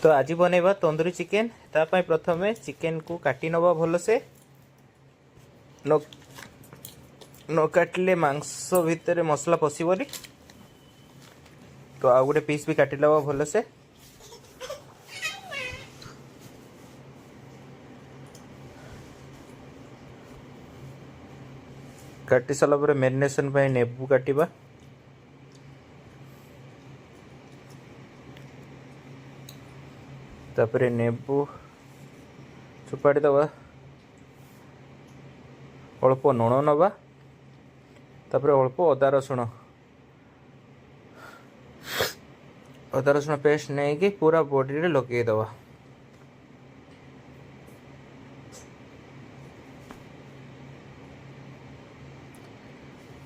तो आज बनैबा तंदूरी चिकेन। तापाई प्रथमे चिकेन को काटी नवा भल से न काटिले मांस भितर मसला पशिबनी। तो आ गोटे पीस भी काटी नवा भल से। काटी सारा पर मैरिनेशन पे नेबू काटिबा। तापर नेबू चुपाड़ी दबा, अल्प लुण नवा, तापर अल्प अदा रसुण पेस्ट नहीं कि पूरा बॉडी रे लगे दबा।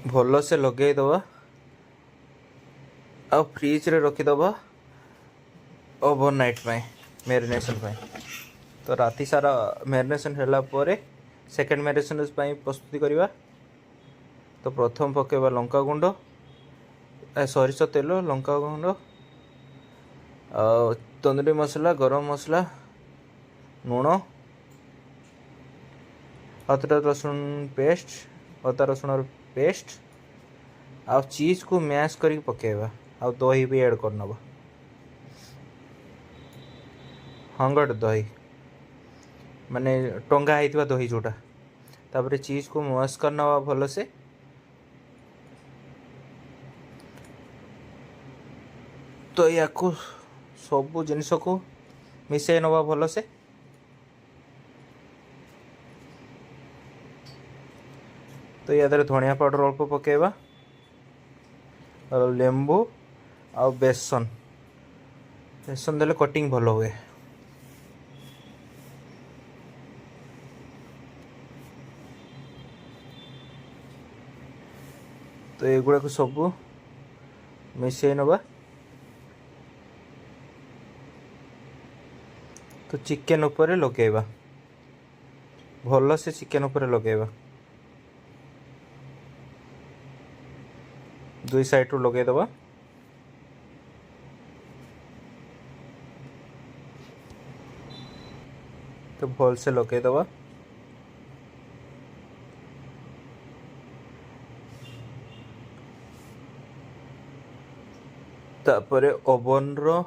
भल से लगे दबा आ फ्रिज रे रखी दबा ओवरनाइट में मैरिनेशन पे। तो राति सारा मैरिनेशन होला परे सेकेंड मैरिनेशन पे प्रस्तुति करवा। तो प्रथम पकेबा लंका गुंड, सरिष तेल, लंका गुंड, तंदूरी मसला, गरम मसला, लुण, अदरक रसुण पेस्ट, अदा रसुण पेस्ट आ चीज को मैश करके पकेबा। आ दही भी ऐड करनबा, हंगड़ दही माने टंगा होइतिबा दही जोटा। तापर चीज को मैश करनबा भल से। तो या को सब जिनिस को मिसई नवा भल से। तो या धनिया पाउडर अल्प पकेबा और लेंबू आ बेसन देले कटिंग भल हुए। तो एगुड़ा को सब मिसई नवा। तो चिकेन ऊपर लगेबा, भल से चिकेन ऊपर लगेबा। दुई साइड रू लगे दबा। तो भल से लगे दबा। तापरे ओवन रो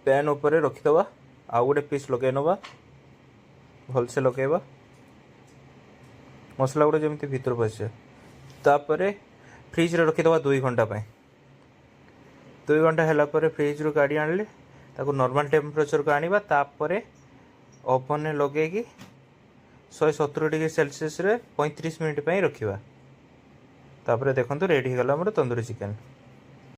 पैन ऊपर रखीदबा। आउ गोटे पीस लगे नवा, भल से लगेबा। मसला गुड़ा जमी भीतर पशे। तापरे फ्रिज रे रखीदबा 2 घंटा पे। 2 घंटा है फ्रिज रू काढ़ी आनले ताको नॉर्मल टेम्परेचर को आनिबा। तापरे ओवन में लगे 170 डिग्री सेल्सियस रे 35 मिनट पे रखिबा। तापरे देखंतु रेडी हो गला हमर तंदूरी चिकेन।